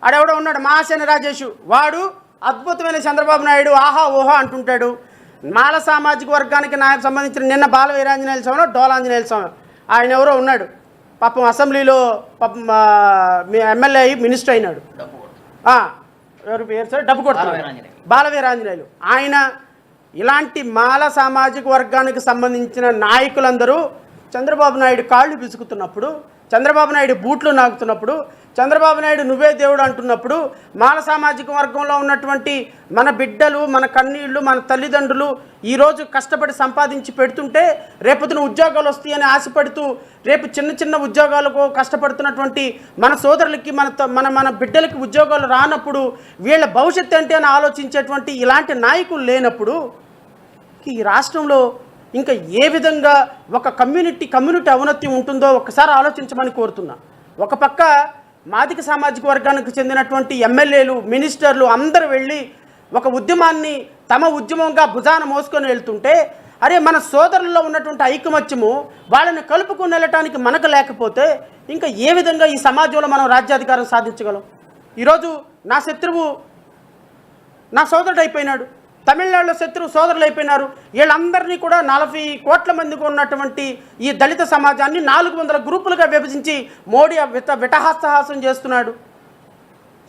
ఆడెవడో ఉన్నాడు మహాసేన రాజేష్, వాడు అద్భుతమైన చంద్రబాబు నాయుడు ఆహా ఓహా అంటుంటాడు. మాల సామాజిక వర్గానికి నాకు సంబంధించిన నిన్న బాల వీరాంజనేయుల స్వామి, డోలాంజనేయుల స్వామి ఆయన ఎవరో ఉన్నాడు పాపం, అసెంబ్లీలో పాపం మీ ఎమ్మెల్యే అయ్యి మినిస్టర్ అయినాడు. ఎవరు పేరు సార్? డబ్బు కొడుతున్నాడు, బాల వీరాంజనేయులు. ఆయన ఇలాంటి మాల సామాజిక వర్గానికి సంబంధించిన నాయకులందరూ చంద్రబాబు నాయుడు కాళ్ళు పిసుకుతున్నప్పుడు, చంద్రబాబు నాయుడు బూట్లు నాకుతున్నప్పుడు, చంద్రబాబు నాయుడు నువ్వే దేవుడు అంటున్నప్పుడు, మాల సామాజిక వర్గంలో ఉన్నటువంటి మన బిడ్డలు, మన కన్నీళ్లు, మన తల్లిదండ్రులు ఈరోజు కష్టపడి సంపాదించి పెడుతుంటే రేపొద్దున ఉద్యోగాలు వస్తాయని ఆశపడుతూ రేపు చిన్న ఉద్యోగాలకు కష్టపడుతున్నటువంటి మన సోదరులకి మన బిడ్డలకి ఉద్యోగాలు రానప్పుడు వీళ్ళ భవిష్యత్తు ఏంటి అని ఆలోచించేటువంటి ఇలాంటి నాయకులు లేనప్పుడు ఈ రాష్ట్రంలో ఇంకా ఏ విధంగా ఒక కమ్యూనిటీ ఔన్నత్యం ఉంటుందో ఒక్కసారి ఆలోచించమని కోరుతున్నా. ఒక పక్క మాదిక సామాజిక వర్గానికి చెందినటువంటి ఎమ్మెల్యేలు, మినిస్టర్లు అందరూ వెళ్ళి ఒక ఉద్యమాన్ని తమ ఉద్యమంగా భుజాన మోసుకొని వెళ్తుంటే, అరే మన సోదరుల్లో ఉన్నటువంటి ఐకమత్యము వాళ్ళని కలుపుకొని వెళ్ళటానికి మనకు లేకపోతే ఇంకా ఏ విధంగా ఈ సమాజంలో మనం రాజ్యాధికారం సాధించగలం? ఈరోజు నా శత్రువు నా సోదరుడు అయిపోయినాడు, తమిళనాడులో శత్రువు సోదరులు అయిపోయినారు. వీళ్ళందరినీ కూడా 40 కోట్ల మందికి ఉన్నటువంటి ఈ దళిత సమాజాన్ని 400 గ్రూపులుగా విభజించి మోడీ విటహాసహాసం చేస్తున్నాడు.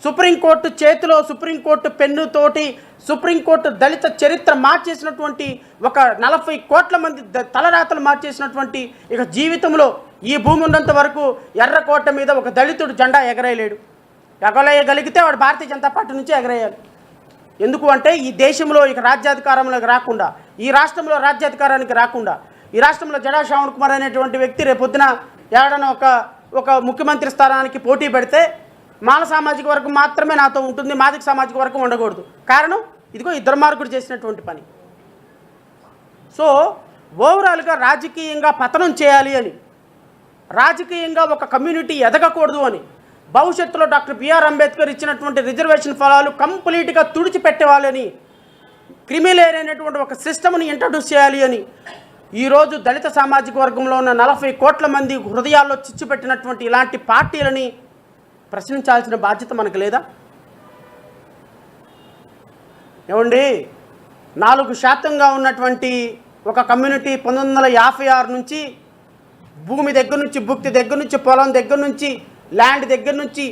సుప్రీంకోర్టు చేతిలో సుప్రీంకోర్టు పెన్నుతోటి సుప్రీంకోర్టు దళిత చరిత్ర మార్చేసినటువంటి ఒక 40 కోట్ల మంది తలరాతలు మార్చేసినటువంటి ఇక జీవితంలో ఈ భూమి ఉన్నంత వరకు ఎర్రకోట మీద ఒక దళితుడు జెండా ఎగరేయలేడు. ఎగరేయగలిగితే వాడు భారతీయ జనతా పార్టీ నుంచి ఎగరేయాలి. ఎందుకు అంటే ఈ దేశంలో ఇక రాజ్యాధికారంలోకి రాకుండా, ఈ రాష్ట్రంలో రాజ్యాధికారానికి రాకుండా, ఈ రాష్ట్రంలో జడా శ్రావణ్ కుమార్ అనేటువంటి వ్యక్తి రేపొద్దున ఏడన ఒక ముఖ్యమంత్రి స్థానానికి పోటీ పెడితే మాల సామాజిక వర్గం మాత్రమే నాతో ఉంటుంది, మాదిక సామాజిక వర్గం ఉండకూడదు. కారణం ఇదిగో ఈ దుర్మార్గుడు చేసినటువంటి పని. సో ఓవరాల్గా రాజకీయంగా పతనం చేయాలి అని, రాజకీయంగా ఒక కమ్యూనిటీ ఎదగకూడదు అని భవిష్యత్తులో డాక్టర్ బిఆర్ అంబేద్కర్ ఇచ్చినటువంటి రిజర్వేషన్ ఫలాలు కంప్లీట్గా తుడిచిపెట్టేవాళ్ళని, క్రిమిలేర్ అనేటువంటి ఒక సిస్టమ్ని ఇంట్రడ్యూస్ చేయాలి అని ఈరోజు దళిత సామాజిక వర్గంలో ఉన్న 40 కోట్ల మంది హృదయాల్లో చిచ్చుపెట్టినటువంటి ఇలాంటి పార్టీలని ప్రశ్నించాల్సిన బాధ్యత మనకు లేదా? ఏమండి, 4% ఉన్నటువంటి ఒక కమ్యూనిటీ 1956 నుంచి భూమి దగ్గర నుంచి, భుక్తి దగ్గర నుంచి, పొలం దగ్గర నుంచి, ల్యాండ్ దగ్గర నుంచి,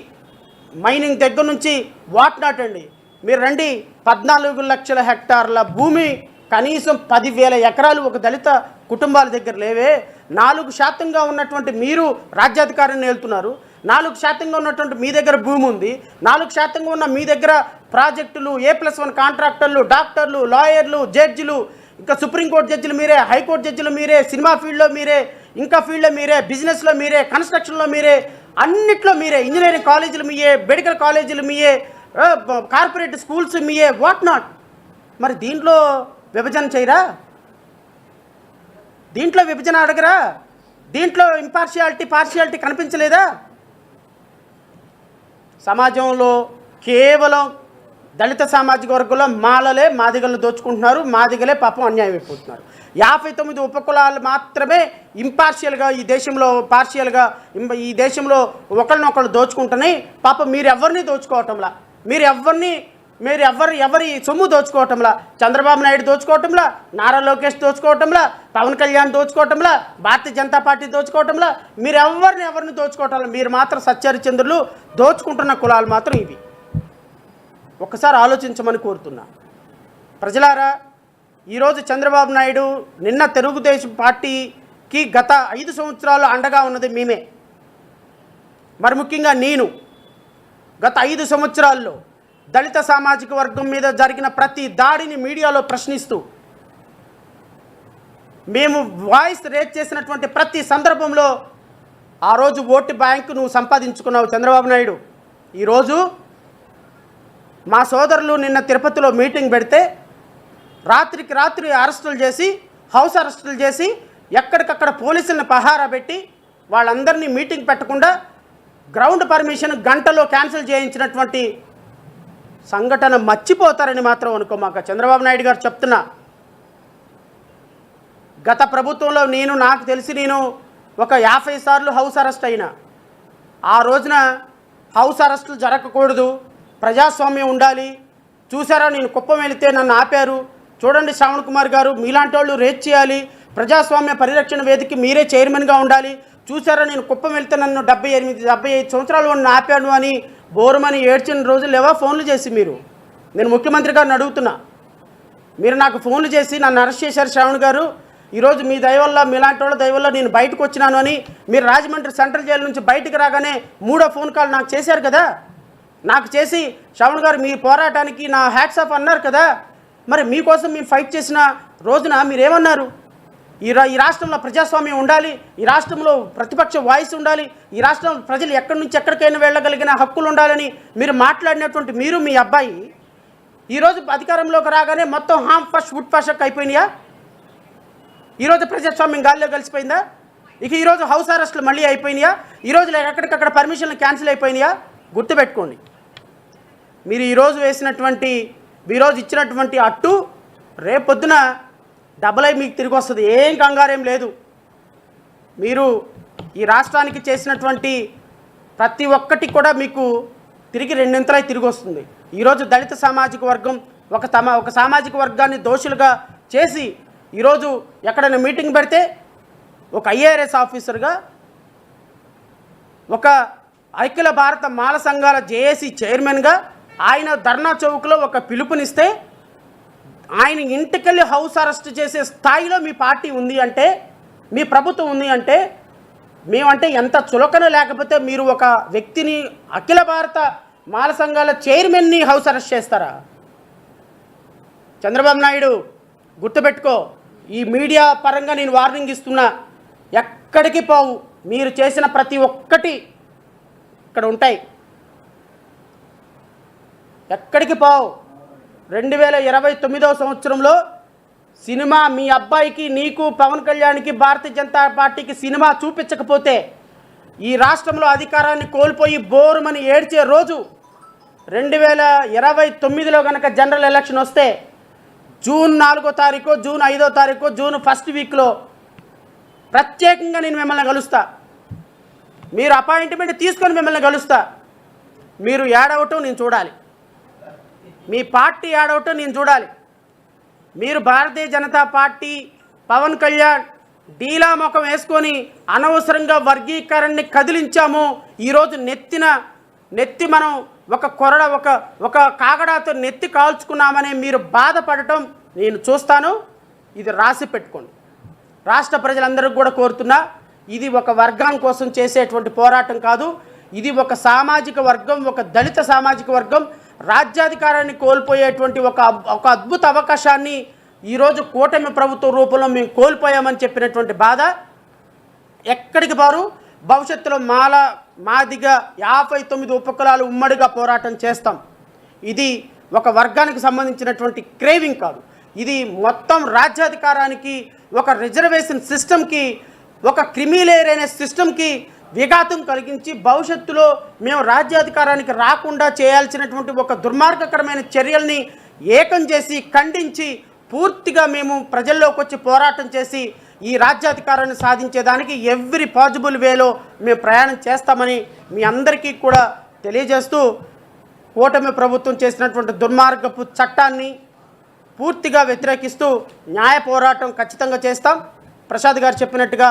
మైనింగ్ దగ్గర నుంచి వాట్ నాట్ అండి. మీరు రండి, 14 లక్షల హెక్టార్ల భూమి, కనీసం 10,000 ఎకరాలు ఒక దళిత కుటుంబాల దగ్గర లేవే. 4% ఉన్నటువంటి మీరు రాజ్యాధికారాన్ని వెళ్తున్నారు, 4% ఉన్నటువంటి మీ దగ్గర భూమి ఉంది, 4% ఉన్న మీ దగ్గర ప్రాజెక్టులు, A+1 కాంట్రాక్టర్లు, డాక్టర్లు, లాయర్లు, జడ్జిలు, ఇంకా సుప్రీంకోర్టు జడ్జిలు మీరే, హైకోర్టు జడ్జిలు మీరే, సినిమా ఫీల్డ్లో మీరే, ఇంకా ఫీల్డ్లో మీరే, బిజినెస్లో మీరే, కన్స్ట్రక్షన్లో మీరే, అన్నిట్లో మీరే, ఇంజనీరింగ్ కాలేజీలు మీయే, మెడికల్ కాలేజీలు మీయే, కార్పొరేట్ స్కూల్స్ మీయే, వాట్ నాట్. మరి దీంట్లో విభజన చేయరా? దీంట్లో విభజన అడగరా? దీంట్లో పార్షియాలిటీ కనిపించలేదా? సమాజంలో కేవలం దళిత సామాజిక వర్గంలో మాలలే మాదిగలను దోచుకుంటున్నారు, మాదిగలే పాపం అన్యాయం అయిపోతున్నారు. 59 ఉపకులాలు మాత్రమే ఇంపార్షియల్గా ఈ దేశంలో, పార్షియల్గా ఈ దేశంలో ఒకరినొకరు దోచుకుంటున్నాయి. పాపం మీరు ఎవరిని దోచుకోవటంలా, ఎవరి సొమ్ము దోచుకోవటంలా, చంద్రబాబు నాయుడు దోచుకోవటంలా, నారా లోకేష్ దోచుకోవటంలా, పవన్ కళ్యాణ్ దోచుకోవటంలా, భారతీయ జనతా పార్టీ దోచుకోవటంలా, మీరు ఎవరిని దోచుకోవటంలా. మీరు మాత్రం సత్యహరిచంద్రులు దోచుకుంటున్న కులాలు మాత్రం ఇవి. ఒక్కసారి ఆలోచించమని కోరుతున్నా. ప్రజలారా, ఈరోజు చంద్రబాబు నాయుడు నిన్న తెలుగుదేశం పార్టీకి గత 5 సంవత్సరాలు అండగా ఉన్నది మేమే. మరి ముఖ్యంగా నేను గత 5 సంవత్సరాల్లో దళిత సామాజిక వర్గం మీద జరిగిన ప్రతి దాడిని మీడియాలో ప్రశ్నిస్తూ మేము వాయిస్ రేజ్ చేసినటువంటి ప్రతి సందర్భంలో ఆ రోజు ఓటు బ్యాంకు నువ్వు సంపాదించుకున్నావు చంద్రబాబు నాయుడు. ఈరోజు మా సోదరులు నిన్న తిరుపతిలో మీటింగ్ పెడితే రాత్రికి రాత్రి అరెస్టులు చేసి, హౌస్ అరెస్టులు చేసి, ఎక్కడికక్కడ పోలీసులను పహారా పెట్టి వాళ్ళందరినీ మీటింగ్ పెట్టకుండా గ్రౌండ్ పర్మిషన్ గంటలో క్యాన్సిల్ చేయించినటువంటి సంఘటన మర్చిపోతారని మాత్రం అనుకోమాక. చంద్రబాబు నాయుడు గారు చెప్తున్నా, గత ప్రభుత్వంలో నాకు తెలిసి నేను ఒక 50 సార్లు హౌస్ అరెస్ట్ అయినా. ఆ రోజున హౌస్ అరెస్టులు జరగకూడదు, ప్రజాస్వామ్యం ఉండాలి. చూసారా, నేను కుప్పం వెళితే నన్ను ఆపారు. చూడండి శ్రావణ్ కుమార్ గారు, మీలాంటి వాళ్ళు రేట్ చేయాలి, ప్రజాస్వామ్య పరిరక్షణ వేదిక మీరే చైర్మన్గా ఉండాలి. చూసారా, నేను కుప్పం వెళ్తే నన్ను 75 సంవత్సరాలు నన్ను ఆపాను అని బోరుమని ఏడ్చిన రోజులు లేవా? ఫోన్లు చేసి నేను ముఖ్యమంత్రి గారిని అడుగుతున్నా, మీరు నాకు ఫోన్లు చేసి నన్ను అరెస్ట్ చేశారు శ్రావణ్ గారు, ఈరోజు మీ దయవల్ల, మీలాంటి వాళ్ళ దయవల్ల నేను బయటకు వచ్చినాను అని మీరు రాజమండ్రి సెంట్రల్ జైలు నుంచి బయటకు రాగానే 3వ ఫోన్ కాల్ నాకు చేశారు కదా. నాకు చేసి శ్రావణ్ గారు మీ పోరాటానికి నా హ్యాట్స్ ఆఫ్ అన్నారు కదా. మరి మీకోసం మేము ఫైట్ చేసిన రోజున మీరేమన్నారు? ఈ రాష్ట్రంలో ప్రజాస్వామ్యం ఉండాలి, ఈ రాష్ట్రంలో ప్రతిపక్ష వాయిస్ ఉండాలి, ఈ రాష్ట్రంలో ప్రజలు ఎక్కడి నుంచి ఎక్కడికైనా వెళ్ళగలిగిన హక్కులు ఉండాలని మీరు మాట్లాడినటువంటి మీరు, మీ అబ్బాయి ఈరోజు అధికారంలోకి రాగానే మొత్తం హామ్ ఫస్ట్ వుడ్ ఫస్ట్ అయిపోయినాయా? ఈరోజు ప్రజాస్వామ్యం గాల్లో కలిసిపోయిందా? ఇక ఈరోజు హౌస్ అరెస్టులు మళ్ళీ అయిపోయినాయా? ఈరోజు ఎక్కడికక్కడ పర్మిషన్లు క్యాన్సిల్ అయిపోయినాయా? గుర్తుపెట్టుకోండి, మీరు ఈరోజు ఇచ్చినటువంటి అట్టు రేపొద్దున డబల్ అయి మీకు తిరిగి వస్తుంది. ఏం కంగారేం లేదు. మీరు ఈ రాష్ట్రానికి చేసినటువంటి ప్రతి ఒక్కటి కూడా మీకు తిరిగి 2 ఇంతలై తిరిగి వస్తుంది. ఈరోజు దళిత సామాజిక వర్గం ఒక సామాజిక వర్గాన్ని దోషులుగా చేసి ఈరోజు ఎక్కడైనా మీటింగ్ పెడితే ఒక IARS ఆఫీసర్గా, ఒక అఖిల భారత మాల సంఘాల JAC చైర్మన్గా ఆయన ధర్నా చౌక్లో ఒక పిలుపునిస్తే ఆయన ఇంటికెళ్ళి హౌస్ అరెస్ట్ చేసే స్థాయిలో మీ పార్టీ ఉంది అంటే, మీ ప్రభుత్వం ఉంది అంటే, మేమంటే ఎంత చులకన. లేకపోతే మీరు ఒక వ్యక్తిని, అఖిల భారత మాల సంఘాల చైర్మన్ని హౌస్ అరెస్ట్ చేస్తారా? చంద్రబాబు నాయుడు గుర్తుపెట్టుకో, ఈ మీడియా పరంగా నేను వార్నింగ్ ఇస్తున్నా, ఎక్కడికి పోవు. మీరు చేసిన ప్రతి ఒక్కటి ఇక్కడ ఉంటాయి, ఎక్కడికి పోవు. 2029వ సంవత్సరంలో సినిమా మీ అబ్బాయికి, నీకు, పవన్ కళ్యాణ్కి, భారతీయ జనతా పార్టీకి సినిమా చూపించకపోతే ఈ రాష్ట్రంలో అధికారాన్ని కోల్పోయి బోరుమని ఏడ్చే రోజు 2029లో కనుక జనరల్ ఎలక్షన్ వస్తే జూన్ 4వ తారీఖు, జూన్ 5వ తారీఖు, జూన్ ఫస్ట్ వీక్లో ప్రత్యేకంగా నేను మిమ్మల్ని కలుస్తా. మీరు అపాయింట్మెంట్ తీసుకొని మిమ్మల్ని కలుస్తా. మీరు ఏడవటం నేను చూడాలి, మీ పార్టీ ఏడవటం నేను చూడాలి. మీరు భారతీయ జనతా పార్టీ, పవన్ కళ్యాణ్ డీలా ముఖం వేసుకొని అనవసరంగా వర్గీకరణని కదిలించాము. ఈరోజు నెత్తి మనం ఒక కాగడాతో నెత్తి కాల్చుకున్నామని మీరు బాధపడటం నేను చూస్తాను. ఇది రాసి పెట్టుకోండి. రాష్ట్ర ప్రజలందరికీ కూడా కోరుతున్నా, ఇది ఒక వర్గం కోసం చేసేటువంటి పోరాటం కాదు. ఇది ఒక సామాజిక వర్గం, ఒక దళిత సామాజిక వర్గం రాజ్యాధికారాన్ని కోల్పోయేటువంటి ఒక అద్భుత అవకాశాన్ని ఈరోజు కూటమి ప్రభుత్వ రూపంలో మేము కోల్పోయామని చెప్పినటువంటి బాధ ఎక్కడికి పోరు. భవిష్యత్తులో మాదిగా 59 ఉపకులాలు ఉమ్మడిగా పోరాటం చేస్తాం. ఇది ఒక వర్గానికి సంబంధించినటువంటి క్రేవింగ్ కాదు. ఇది మొత్తం రాజ్యాధికారానికి, ఒక రిజర్వేషన్ సిస్టమ్కి, ఒక క్రిమిలేయర్ అనే సిస్టమ్కి విఘాతం కలిగించి భవిష్యత్తులో మేము రాజ్యాధికారానికి రాకుండా చేయాల్సినటువంటి ఒక దుర్మార్గకరమైన చర్యల్ని ఏకం చేసి, ఖండించి, పూర్తిగా మేము ప్రజల్లోకి వచ్చి పోరాటం చేసి ఈ రాజ్యాధికారాన్ని సాధించేదానికి ఎవ్రీ పాసిబుల్ వేలో మేము ప్రయాణం చేస్తామని మీ అందరికీ కూడా తెలియజేస్తూ, కూటమి ప్రభుత్వం చేసినటువంటి దుర్మార్గపు చట్టాన్ని పూర్తిగా వ్యతిరేకిస్తూ న్యాయ పోరాటం ఖచ్చితంగా చేస్తాం. ప్రసాద్ గారు చెప్పినట్టుగా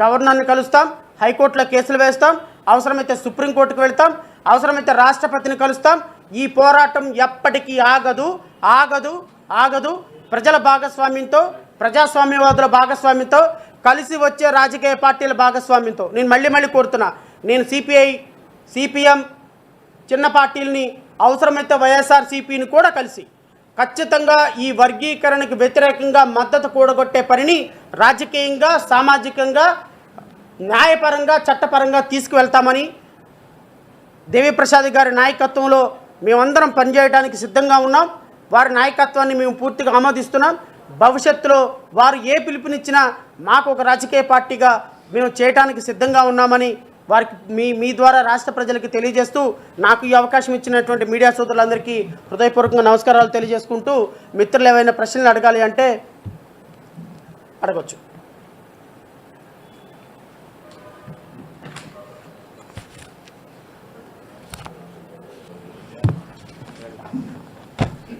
గవర్నర్ని కలుస్తాం, హైకోర్టులో కేసులు వేస్తాం, అవసరమైతే సుప్రీంకోర్టుకు వెళ్తాం, అవసరమైతే రాష్ట్రపతిని కలుస్తాం. ఈ పోరాటం ఎప్పటికీ ఆగదు. ఆగదు. ప్రజల భాగస్వామ్యంతో, ప్రజాస్వామ్యవాదుల భాగస్వామ్యంతో, కలిసి వచ్చే రాజకీయ పార్టీల భాగస్వామ్యంతో నేను మళ్ళీ కోరుతున్నా. నేను సిపిఐ, సిపిఎం చిన్న పార్టీలని, అవసరమైతే వైఎస్ఆర్సీపీని కూడా కలిసి ఖచ్చితంగా ఈ వర్గీకరణకు వ్యతిరేకంగా మద్దతు కూడగొట్టే పనిని రాజకీయంగా, సామాజికంగా, న్యాయపరంగా, చట్టపరంగా తీసుకువెళ్తామని, దేవిప్రసాద్ గారి నాయకత్వంలో మేమందరం పనిచేయడానికి సిద్ధంగా ఉన్నాం. వారి నాయకత్వాన్ని మేము పూర్తిగా ఆమోదిస్తున్నాం. భవిష్యత్తులో వారు ఏ పిలుపునిచ్చినా మాకు ఒక రాజకీయ పార్టీగా మేము చేయడానికి సిద్ధంగా ఉన్నామని వారికి మీ ద్వారా రాష్ట్ర ప్రజలకు తెలియజేస్తూ, నాకు ఈ అవకాశం ఇచ్చినటువంటి మీడియా సోదరులందరికీ హృదయపూర్వకంగా నమస్కారాలు తెలియజేసుకుంటూ, మిత్రులు ఏవైనా ప్రశ్నలు అడగాలి అంటే అడగొచ్చు.